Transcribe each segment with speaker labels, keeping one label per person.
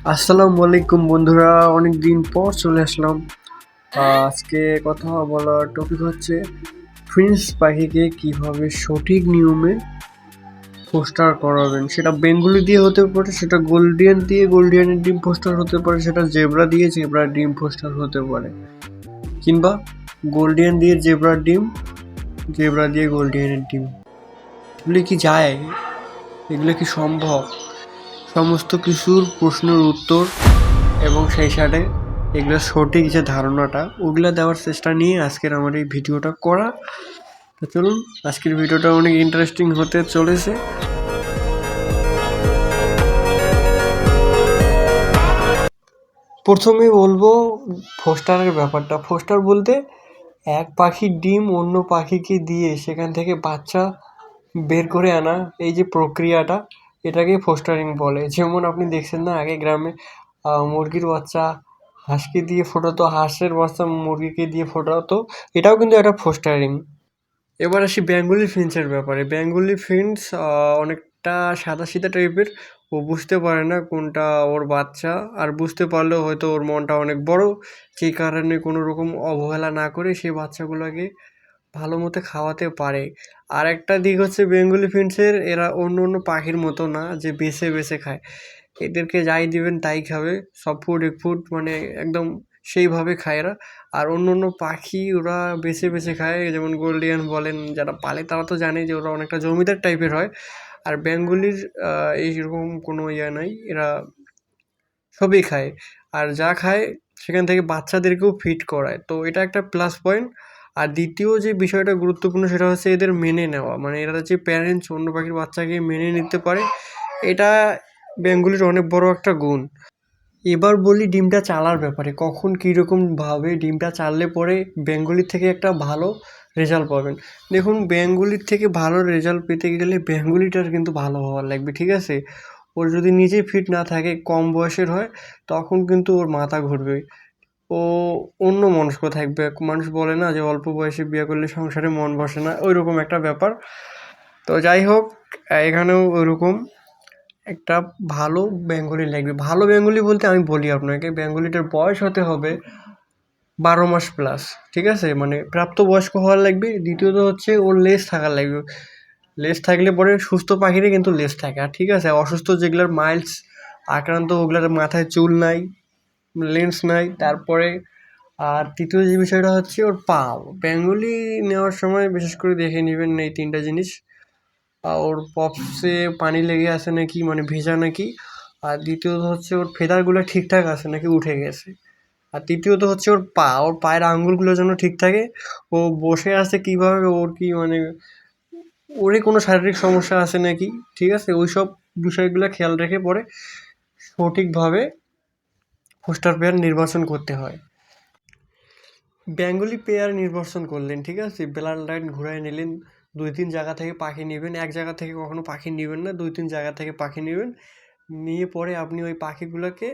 Speaker 1: আসসালামু আলাইকুম বন্ধুরা, অনেক দিন পর চলে আসলাম। আজকে কথা বলার টপিক হচ্ছে ফিন্স পাখিকে কিভাবে সঠিক নিয়মে ফোস্টার করাবেন। সেটা বেঙ্গলি দিয়ে হতে পারে, সেটা গোল্ডিয়ান দিয়ে গোল্ডিয়ানের ডিম ফোস্টার হতে পারে, সেটা জেব্রা দিয়ে জেব্রার ডিম ফোস্টার হতে পারে, কিংবা গোল্ডিয়ান দিয়ে জেব্রার ডিম, জেব্রা দিয়ে গোল্ডিয়ানের ডিম। এগুলো কি যায়? এগুলো কি সম্ভব? সমস্ত কিছুর প্রশ্নের উত্তর এবং সেই সাথে এগুলোর সঠিক যে ধারণাটা ওগুলা দেওয়ার চেষ্টা নিয়ে আজকের আমার এই ভিডিওটা করা। তো চলুন, আজকের ভিডিওটা অনেক ইন্টারেস্টিং হতে চলেছে। প্রথমেই বলবো ফোস্টারের ব্যাপারটা। ফোস্টার বলতে এক পাখির ডিম অন্য পাখিকে দিয়ে সেখান থেকে বাচ্চা বের করে আনা, এই যে প্রক্রিয়াটা, এটাকে ফোস্টারিং বলে। যেমন আপনি দেখছেন না, আগে গ্রামে মুরগির বাচ্চা হাঁসকে দিয়ে ফোটাতো, হাঁসের বাচ্চা মুরগিকে দিয়ে ফোটাতো, এটাও কিন্তু একটা ফোস্টারিং। এবার আসি বেঙ্গলি ফিঞ্চের ব্যাপারে। বেঙ্গলি ফিঞ্চ অনেকটা সাদাসিধা টাইপের। ও বুঝতে পারে না কোনটা ওর বাচ্চা, আর বুঝতে পারলেও হয়তো ওর মনটা অনেক বড়, সেই কারণে কোনো রকম অবহেলা না করে সেই বাচ্চাগুলোকে ভালো মতো খাওয়াতে পারে। আর একটা দিক হচ্ছে বেঙ্গলি ফিঞ্চের, এরা অন্য অন্য পাখির মতো না যে বেছে বেছে খায়। এদেরকে যাই দিবেন তাই খাবে, সব ফুড এক ফুড, মানে একদম সেইভাবে খায় এরা। আর অন্য অন্য পাখি ওরা বেছে বেছে খায়, যেমন গোল্ডিয়ান বলেন, যারা পালে তারা তো জানে যে ওরা অনেকটা জমিদার টাইপের হয়। আর বেঙ্গলির এইরকম কোনো ইয়ে নাই, এরা সবই খায়। আর যা খায় সেখান থেকে বাচ্চাদেরকেও ফিড করায়, তো এটা একটা প্লাস পয়েন্ট। আর দ্বিতীয় যে বিষয়টা গুরুত্বপূর্ণ সেটা হচ্ছে এদের মেনে নেওয়া, মানে এরা যে প্যারেন্টস অন্য পাখির বাচ্চাকে মেনে নিতে পারে, এটা বেঙ্গলির অনেক বড় একটা গুণ। এবার বলি ডিমটা চালার ব্যাপারে, কখন কীরকমভাবে ডিমটা চাললে পরে বেঙ্গলির থেকে একটা ভালো রেজাল্ট পাবেন। দেখুন, বেঙ্গলির থেকে ভালো রেজাল্ট পেতে গেলে বেঙ্গলিটার কিন্তু ভালো হওয়ার লাগবে, ঠিক আছে? ওর যদি নিজে ফিট না থাকে, কম বয়সের হয়, তখন কিন্তু ওর মাথা ঘুরবে, ও অন্য মনস্ক থাকবে। মানুষ বলে না যে অল্প বয়সে বিয়ে করলে সংসারে মন বসে না, ওই রকম একটা ব্যাপার। তো যাই হোক, এখানেও ওইরকম একটা ভালো বেঙ্গলি লাগবে। ভালো বেঙ্গলি বলতে আমি বলি আপনাকে, বেঙ্গলিটার বয়স হতে হবে 12 মাস প্লাস, ঠিক আছে? মানে প্রাপ্তবয়স্ক হওয়ার লাগবে। দ্বিতীয়ত হচ্ছে ওর লেজ থাকার লাগবে। লেজ থাকলে পরে সুস্থ পাখিরই কিন্তু লেজ থাকে, আর ঠিক আছে, অসুস্থ যেগুলোর মাইল্ডস আক্রান্ত ওগুলোর মাথায় চুল নাই, লেন্স নাই। তারপরে আর তৃতীয় যে বিষয়টা হচ্ছে ওর পা। বেঙ্গলি নেওয়ার সময় বিশেষ করে দেখে নেবেন এই তিনটা জিনিস। ওর পপসে পানি লেগে আছে নাকি, মানে ভেজা নাকি। আর দ্বিতীয়ত হচ্ছে ওর ফেদারগুলো ঠিকঠাক আছে নাকি উঠে গেছে। আর তৃতীয়ত হচ্ছে ওর পা, ওর পায়ের আঙ্গুলগুলো যেন ঠিক থাকে। ও বসে আছে কীভাবে, ওর কি মানে ওরই কোনো শারীরিক সমস্যা আছে নাকি, ঠিক আছে? ওই সব বিষয়গুলো খেয়াল রেখে পরে সঠিকভাবে ফোস্টার পেয়ার নির্বাচন করতে হয়। বেঙ্গলি পেয়ার নির্বাচন করলেন, ঠিক আছে? ব্লাড লাইন ঘুরায় নিলেন, 2-3 জায়গা থেকে পাখি নেবেন, এক জায়গা থেকে কখনো পাখি নেবেন না, 2-3 জায়গা থেকে পাখি নেবেন। নিয়ে পরে আপনি ওই পাখিগুলোকে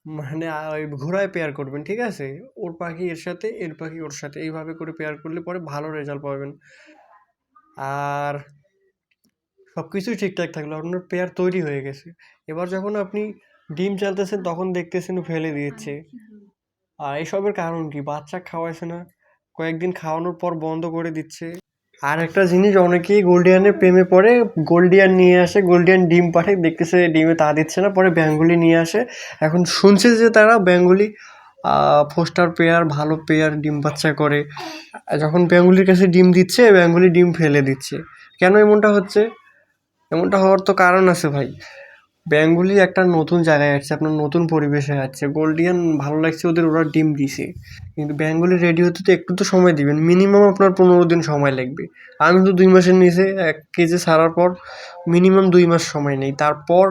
Speaker 1: মানে ওই ঘোড়ায় পেয়ার করবেন, ঠিক আছে? ওর পাখি এর সাথে, এর পাখি ওর সাথে, এইভাবে করে পেয়ার করলে পরে ভালো রেজাল্ট পাবেন। আর সব কিছুই ঠিকঠাক থাকলো, আপনার পেয়ার তৈরি হয়ে গেছে। এবার যখন আপনি ডিম চালতেছেন তখন দেখতেছেন ও ফেলে দিচ্ছে। আর এসবের কারণ কি? বাচ্চা খাওয়াইছে না, কয়েকদিন খাওয়ানোর পর বন্ধ করে দিচ্ছে। আর একটা জিনিস, অনেকেই গোল্ডিয়ানের প্রেমে পড়ে, গোল্ডিয়ান নিয়ে আসে, গোল্ডিয়ান ডিম পাঠে, দেখতেছে ডিমে তা দিচ্ছে না, পরে বেঙ্গলি নিয়ে আসে। এখন শুনছে যে তারা বেঙ্গলি ফোস্টার পেয়ার ভালো পেয়ার ডিম বাচ্চা করে। যখন বেঙ্গলির কাছে ডিম দিচ্ছে, বেঙ্গলি ডিম ফেলে দিচ্ছে। কেন এমনটা হচ্ছে? এমনটা হওয়ার তো কারণ আছে ভাই। বেঙ্গলি একটা নতুন জায়গায় আসছে, আপনার নতুন পরিবেশে আসছে। গোল্ডিয়ান ভালো লাগছে ওদের, ওরা ডিম দিছে, কিন্তু বেঙ্গলি রেডি হতে তো একটু তো সময় দিবেন, মিনিমাম আপনার 15 দিন সময় লাগবে। আমি তো 2 মাসের নিচে 1 কেজি ছাড়ার পর মিনিমাম 2 মাস সময় নেই, তারপর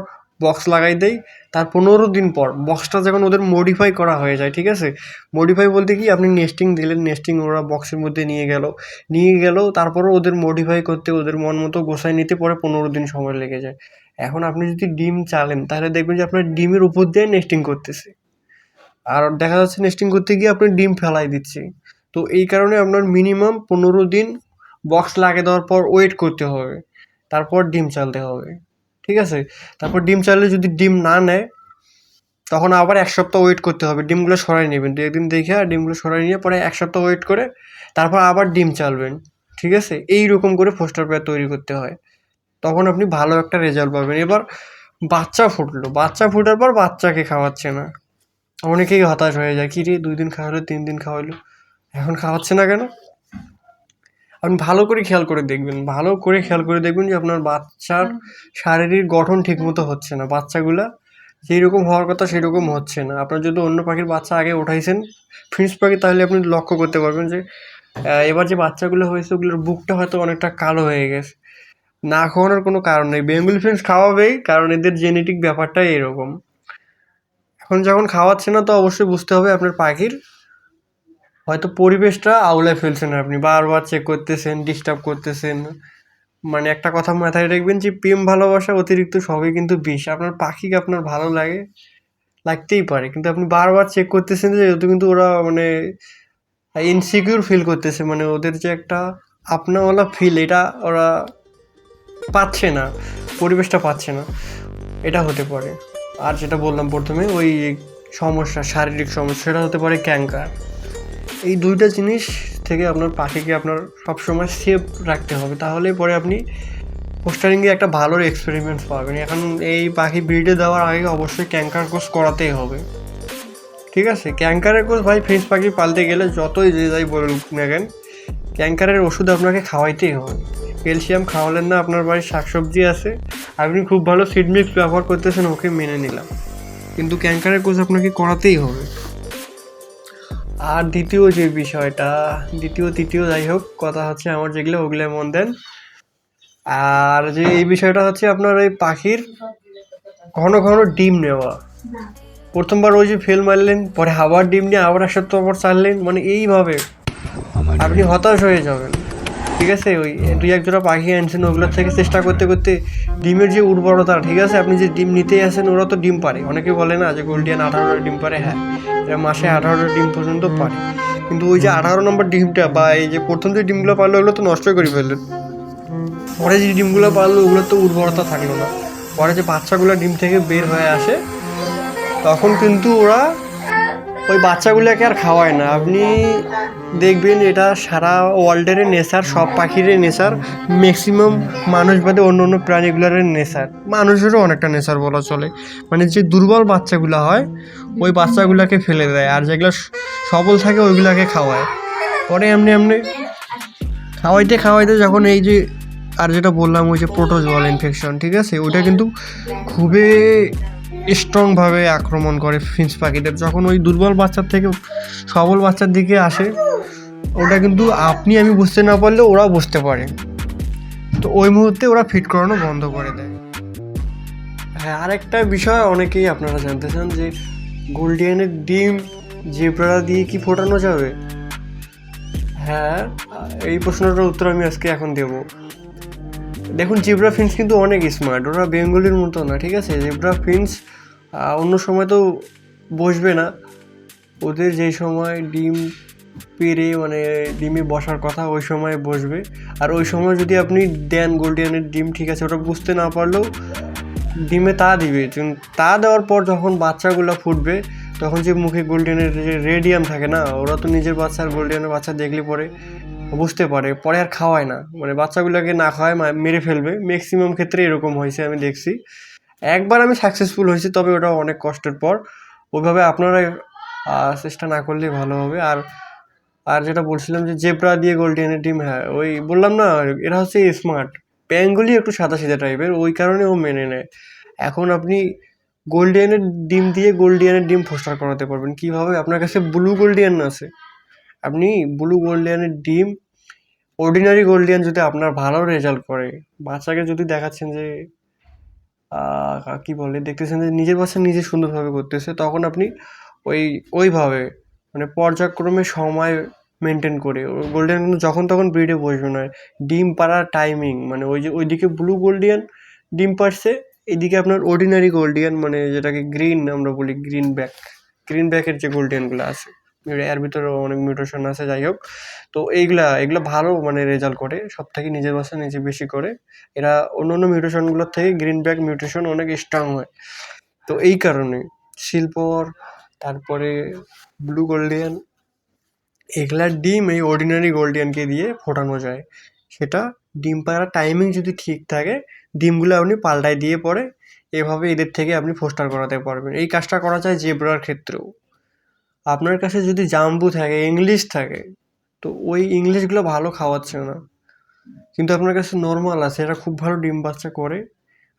Speaker 1: বক্স লাগাই দেই। তার 15 দিন পর বক্সটা যখন ওদের মডিফাই করা হয়ে যায়, ঠিক আছে? মডিফাই বলতে কি, আপনি নেস্টিং দিলেন, নেস্টিং ওরা বক্সের মধ্যে নিয়ে গেল, তারপরে ওদের মডিফাই করতে, ওদের মন মতো গোছায় নিতে পরে 15 দিন সময় লেগে যায়। এখন আপনি যদি ডিম চালেন তাহলে দেখবেন যে আপনার ডিমের উপর দিয়ে নেস্টিং করতেছে, আর দেখা যাচ্ছে নেস্টিং করতে গিয়ে আপনার ডিম ফেলাই দিচ্ছে। তো এই কারণে আপনার মিনিমাম 15 দিন বক্স লাগিয়ে দেওয়ার পর ওয়েট করতে হবে, তারপর ডিম চালতে হবে, ঠিক আছে? তারপর ডিম চাললে যদি ডিম না নেয়, তখন আবার 1 সপ্তাহ ওয়েট করতে হবে, ডিমগুলো সরাই নেবেন 2 একদিন দেখে, আর ডিমগুলো সরাই নিয়ে পরে 1 সপ্তাহ ওয়েট করে তারপর আবার ডিম চালবেন, ঠিক আছে? এইরকম করে ফোস্টার পেয়ার তৈরি করতে হয়, তখন আপনি ভালো একটা রেজাল্ট পাবেন। এবার বাচ্চা ফুটলো, বাচ্চা ফুটার পর বাচ্চাকে খাওয়াচ্ছে না, অনেকেই হতাশ হয়ে যায়, কি রে 2 দিন খাওয়ালো 3 দিন খাওয়ালো এখন খাওয়াচ্ছে না কেন? আপনি ভালো করে খেয়াল করে দেখবেন, ভালো করে খেয়াল করে দেখবেন যে আপনার বাচ্চার শারীরিক গঠন ঠিকমতো হচ্ছে না, বাচ্চাগুলা যেরকম হওয়ার কথা সেরকম হচ্ছে না। আপনার যদি অন্য পাখির বাচ্চা আগে উঠাইছেন ফিন্স পাখি, তাহলে আপনি লক্ষ্য করতে পারবেন যে এবার যে বাচ্চাগুলো হয়েছে ওগুলোর বুকটা হয়তো অনেকটা কালো হয়ে গেছে। না খাওয়ানোর কোনো কারণ নেই, বেঙ্গলি ফিন্স খাওয়াবেই, কারণ এদের জেনেটিক ব্যাপারটাই এরকম। এখন যখন খাওয়াচ্ছে না তো অবশ্যই বুঝতে হবে আপনার পাখির হয়তো পরিবেশটা আউলায় ফেলছেন, আপনি বারবার চেক করতেছেন, ডিস্টার্ব করতেছেন। মানে একটা কথা মাথায় রাখবেন যে প্রেম ভালোবাসা অতিরিক্ত সবই কিন্তু বিষ। আপনার পাখিকে আপনার ভালো লাগতেই পারে, কিন্তু আপনি বারবার চেক করতেছেন যে যেহেতু কিন্তু ওরা মানে ইনসিকিউর ফিল করতেছে, মানে ওদের যে একটা আপনাওয়ালা ফিল এটা ওরা পাচ্ছে না, পরিবেশটা পাচ্ছে না, এটা হতে পারে। আর যেটা বললাম প্রথমে ওই সমস্যা, শারীরিক সমস্যা, সেটা হতে পারে ক্যাঙ্কার। এই 2টা জিনিস থেকে আপনার পাখিকে আপনার সবসময় সেফ রাখতে হবে, তাহলে পরে আপনি পোস্টারিংয়ে একটা ভালো এক্সপেরিমেন্টস পাবেন। এখন এই পাখি ব্রিডে দেওয়ার আগে অবশ্যই ক্যাঙ্কার কোর্স করাতেই হবে, ঠিক আছে? ক্যাঙ্কারের কোর্স ভাই ফিন্স পাখি পালতে গেলে যতই যে যাই বলুক না কেন, ক্যাঙ্কারের ওষুধ আপনাকে খাওয়াইতেই হবে। ক্যালসিয়াম খাওয়ালেন না, আপনার বাড়ির শাকসবজি আছে, আপনি খুব ভালো সিড মিক্স ব্যবহার করতেছেন, ওকে মেনে নিলাম, কিন্তু ক্যাঙ্কারের কোর্স আপনাকে করাতেই হবে। আর দ্বিতীয় যে বিষয়টা, তৃতীয় যাই হোক, কথা হচ্ছে আমার যেগুলো ওগুলো মন দেন। আর যে এই বিষয়টা হচ্ছে আপনার ওই পাখির ঘন ঘন ডিম নেওয়া। প্রথমবার ওই যে ফেল মারলেন, পরে আবার ডিম নিয়ে আবার 1 সপ্তাহ পর ছাড়লেন, মানে এইভাবে আপনি হতাশ হয়ে যাবেন, ঠিক আছে? ওই 2-1 জোড়া পাখি আনছেন, ওগুলোর থেকে চেষ্টা করতে করতে ডিমের যে উর্বরতা, ঠিক আছে, আপনি যে ডিম নিতেই আসেন, ওরা তো ডিম পারে, অনেকে বলে না যে গোল্ডিয়ান 18টা ডিম পারে, হ্যাঁ এরা মাসে 18টা ডিম পর্যন্ত পারে, কিন্তু ওই যে 18 নম্বর ডিমটা বা এই যে প্রথম যে ডিমগুলো পারলো ওগুলো তো নষ্ট করে ফেললেন, পরে যে ডিমগুলো পারলো ওগুলোর তো উর্বরতা থাকলো না। পরে যে বাচ্চাগুলো ডিম থেকে বের হয়ে আসে তখন কিন্তু ওরা ওই বাচ্চাগুলোকে আর খাওয়ায় না। আপনি দেখবেন এটা সারা ওয়ার্ল্ডের নেচার, সব পাখিরই নেচার, ম্যাক্সিমাম মানুষ বাদে অন্য অন্য প্রাণীগুলোর নেচার, মানুষেরও অনেকটা নেচার বলা চলে। মানে যে দুর্বল বাচ্চাগুলো হয় ওই বাচ্চাগুলোকে ফেলে দেয়, আর যেগুলো সবল থাকে ওইগুলোকে খাওয়ায়। পরে এমনি এমনি খাওয়াইতে যখন এই যে আর যেটা বললাম ওই যে প্রোটোজোয়াল ইনফেকশন, ঠিক আছে, ওইটা কিন্তু খুবই স্ট্রংভাবে আক্রমণ করে ফিন্স পাখিদের। যখন ওই দুর্বল বাচ্চার থেকে সবল বাচ্চার দিকে আসে, ওটা কিন্তু আমি বুঝতে না পারলেও ওরাও বুঝতে পারে, তো ওই মুহূর্তে ওরা ফিট করানো বন্ধ করে দেয়। হ্যাঁ, আরেকটা বিষয় অনেকেই আপনারা জানতে চান যে গোল্ডিয়ানের ডিম জেব্রা দিয়ে কি ফোটানো যাবে? হ্যাঁ, এই প্রশ্নটার উত্তর আমি আজকে এখন দেবো। দেখুন, জেব্রা ফিন্স কিন্তু অনেক স্মার্ট, ওরা বেঙ্গলির মতো না, ঠিক আছে? জেব্রা ফিন্স অন্য সময় তো বসবে না, ওদের যেই সময় ডিম পেড়ে মানে ডিমে বসার কথা ওই সময় বসবে। আর ওই সময় যদি আপনি দেন গোল্ডিয়ানের ডিম, ঠিক আছে, ওটা বুঝতে না পারলেও ডিমে তা দিবে। তা দেওয়ার পর যখন বাচ্চাগুলো ফুটবে তখন যে মুখে গোল্ডিয়ানের যে রেডিয়াম থাকে না, ওরা তো নিজের বাচ্চা আর গোল্ডিয়ানের বাচ্চা দেখলে পরে বুঝতে পারে, পরে আর খাওয়ায় না, মানে বাচ্চাগুলোকে না খাওয়ায় মেরে ফেলবে। ম্যাক্সিমাম ক্ষেত্রে এরকম হয়েছে, আমি দেখছি। একবার আমি সাকসেসফুল হয়েছি, তবে ওটা অনেক কষ্টের পর। ওইভাবে আপনারা চেষ্টা না করলেই ভালো হবে। আর আর যেটা বলছিলাম যে জেব্রা দিয়ে গোল্ডিয়ানের ডিম, হ্যাঁ ওই বললাম না, এরা হচ্ছে স্মার্ট। বেঙ্গলি একটু সাদা সিধা টাইপের, ওই কারণে ও মেনে নেয়। এখন আপনি গোল্ডিয়ানের ডিম দিয়ে গোল্ডিয়ানের ডিম ফোস্টার করাতে পারবেন কীভাবে? আপনার কাছে ব্লু গোল্ডিয়ান আছে, আপনি ব্লু গোল্ডিয়ানের ডিম, অর্ডিনারি গোল্ডিয়ান যদি আপনার ভালো রেজাল্ট করে, বাচ্চাকে যদি দেখাচ্ছেন যে কি বলে, দেখতেছেন যে নিজের বাচ্চা নিজে সুন্দরভাবে করতেছে, তখন আপনি ওইভাবে মানে পর্যায়ক্রমে সময় মেনটেন করে গোল্ডিয়ান কিন্তু যখন তখন ব্রিডে বসবে না। ডিম পাড়ার টাইমিং, মানে ওই যে ওইদিকে ব্লু গোল্ডিয়ান ডিম পাড়ছে, এদিকে আপনার অর্ডিনারি গোল্ডিয়ান, মানে যেটাকে গ্রিন আমরা বলি, গ্রিন ব্যাকের যে গোল্ডিয়ানগুলো আছে, এর ভিতরে অনেক মিউটেশন আছে, যাই হোক। তো এইগুলা ভালো মানে রেজাল্ট করে, সব থেকে নিজের বাচ্চা নিজে বেশি করে। এরা অন্য অন্য মিউটেশনগুলোর থেকে গ্রিন ব্যাক মিউটেশন অনেক স্ট্রং হয়, তো এই কারণে। সিলভার, তারপরে ব্লু গোল্ডিয়ান, এগুলার ডিম এই অর্ডিনারি গোল্ডিয়ানকে দিয়ে ফোটানো যায়। সেটা ডিম পাড়ার টাইমিং যদি ঠিক থাকে, ডিমগুলো আপনি পাল্টায় দিয়ে পরে এভাবে এদের থেকে আপনি ফোস্টার করাতে পারবেন। এই কাজটা করা যায় জেব্রার ক্ষেত্রেও। আপনার কাছে যদি জাম্বু থাকে, ইংলিশ থাকে, তো ওই ইংলিশগুলো ভালো খাওয়াচ্ছে না, কিন্তু আপনার কাছে নর্মাল আছে, এরা খুব ভালো ডিম বাচ্চা করে,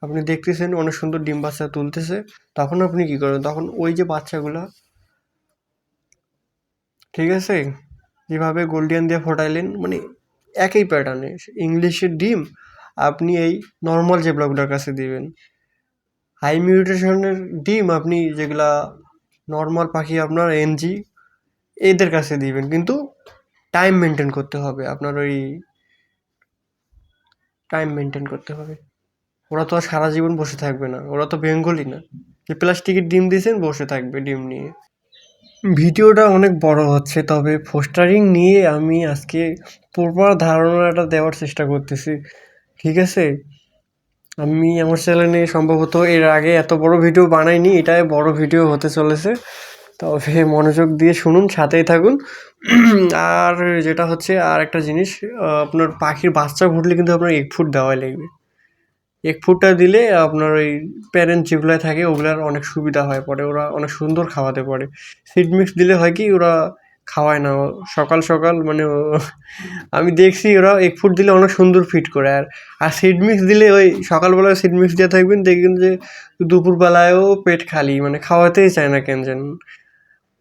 Speaker 1: আপনি দেখতেছেন অনেক সুন্দর ডিম বাচ্চা তুলতেছে, তখন আপনি কি করবেন? তখন ওই যে বাচ্চাগুলা, ঠিক আছে, যেভাবে গোল্ডিয়ান দিয়ে ফোটাইলেন, মানে একই প্যাটার্নে ইংলিশের ডিম আপনি এই নর্মাল জেব্রাগুলোর কাছে দিবেন। হাই মিউটেশনের ডিম আপনি যেগুলা নর্মাল পাখি আপনার এনজি এদের কাছে দিবেন, কিন্তু টাইম মেনটেন করতে হবে, আপনার ওই টাইম মেনটেন করতে হবে। ওরা তো আর সারা জীবন বসে থাকবে না, ওরা তো বেঙ্গলি না যে প্লাস্টিকের ডিম দিয়েছেন বসে থাকবে ডিম নিয়ে। ভিডিওটা অনেক বড় হচ্ছে, তবে ফোস্টারিং নিয়ে আমি আজকে প্রপার ধারণাটা দেওয়ার চেষ্টা করতেছি, ঠিক আছে? আমি আমার চ্যানেলে সম্ভবত এর আগে এত বড় ভিডিও বানাইনি, এটাই বড় ভিডিও হতে চলেছে, তবে মনোযোগ দিয়ে শুনুন, সাথেই থাকুন। আর যেটা হচ্ছে আর একটা জিনিস, আপনার পাখির বাচ্চা ফুটলে কিন্তু আপনার এগ ফুড দেওয়াই লাগবে। এগ ফুডটা দিলে আপনার ওই প্যারেন্ট যেগুলোয় থাকে ওগুলার অনেক সুবিধা হয়, পরে ওরা অনেক সুন্দর খাওয়াতে পারে। সিড মিক্স দিলে হয় কি, ওরা খাওয়ায় না সকাল সকাল, মানে আমি দেখছি ওরা এগ ফুড দিলে অনেক সুন্দর ফিট করে। আর সিড মিক্স দিলে ওই সকালবেলায় সিড মিক্স দিয়ে থাকবেন, দেখবেন যে দুপুরবেলায়ও পেট খালি, মানে খাওয়াতেই চায় না কেন যেন।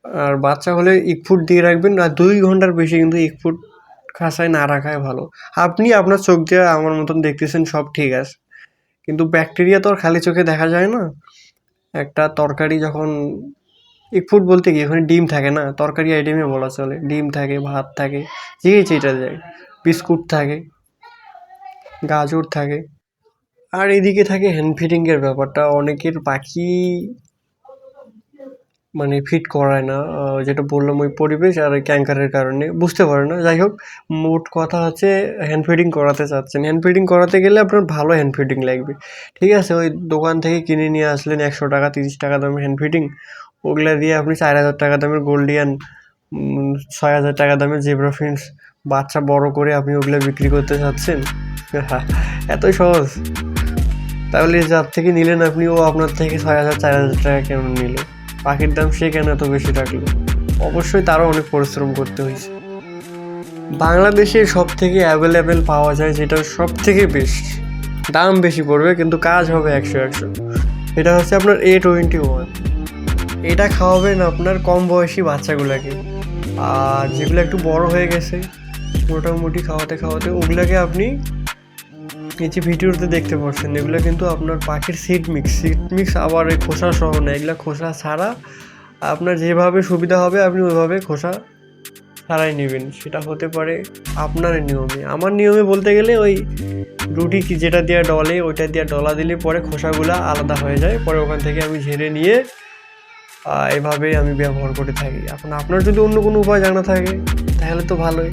Speaker 1: আর বাচ্চা হলে এগ ফুড দিয়ে রাখবেন, আর 2 ঘন্টার বেশি কিন্তু এগ ফুড খাঁচায় না রাখাই ভালো। আপনি আপনার চোখ দিয়ে আমার মতন দেখতেছেন সব ঠিক আছে, কিন্তু ব্যাকটেরিয়া তো আর খালি চোখে দেখা যায় না। একটা তরকারি যখন, এগ ফুড বলতে কি ওখানে ডিম থাকে না, তরকারি আইটেমে বলা চলে, ডিম থাকে, ভাত থাকে, যেটা যায়, বিস্কুট থাকে, গাজর থাকে। আর এদিকে থাকে হ্যান্ড ফিডিংয়ের ব্যাপারটা, অনেকের পাখি মানে ফিট করায় না, যেটা বললাম ওই পরিবেশ আর ওই ক্যাঙ্কারের কারণে বুঝতে পারে না। যাই হোক, মোট কথা হচ্ছে হ্যান্ড ফিডিং করাতে চাচ্ছেন, হ্যান্ড ফিডিং করাতে গেলে আপনার ভালো হ্যান্ড ফিডিং লাগবে, ঠিক আছে? ওই দোকান থেকে কিনে নিয়ে আসলেন 100 টাকা 30 টাকা দামের হ্যান্ড ফিডিং, ওগুলা দিয়ে আপনি 4000 টাকা দামের গোল্ডিয়ান, 6000 টাকা দামের জেব্রা ফিন্স বাচ্চা বড় করে আপনি ওগুলা বিক্রি করতে চাচ্ছেন? এতই সহজ? তাহলে যার থেকে নিলেন আপনি, ও আপনার থেকে 6000 4000 টাকা কেন নিল? পাখির দাম সে কেন এত বেশি রাখলো? অবশ্যই তারও অনেক পরিশ্রম করতে হয়েছে। বাংলাদেশে সব থেকে অ্যাভেলেবেল পাওয়া যায়, যেটা সব থেকে বেস্ট, দাম বেশি পড়বে কিন্তু কাজ হবে 100। এটা হচ্ছে আপনার A21। এটা খাওয়াবেন আপনার কম বয়সী বাচ্চাগুলোকে, আর যেগুলো একটু বড় হয়ে গেছে মোটামুটি খাওয়াতে খাওয়াতে, ওগুলাকে আপনি এই যে ভিডিওতে দেখতে পাচ্ছেন, এগুলো কিন্তু আপনার পাখির সিড মিক্স আবার এই খোসা সহ না, এগুলো খোসা ছাড়া, আপনার যেভাবে সুবিধা হবে আপনি ওইভাবে খোসা ছাড়াই নেবেন। সেটা হতে পারে আপনার নিয়মে, আমার নিয়মে বলতে গেলে ওই রুটি কি যেটা দিয়ে ডলে ওইটা দিয়ে ডলা দিলে পরে খোসাগুলো আলাদা হয়ে যায়, পরে ওখান থেকে আমি ঝেড়ে নিয়ে এভাবেই আমি ব্যবহার করে থাকি। এখন আপনার যদি অন্য কোনো উপায় জানা থাকে তাহলে তো ভালোই।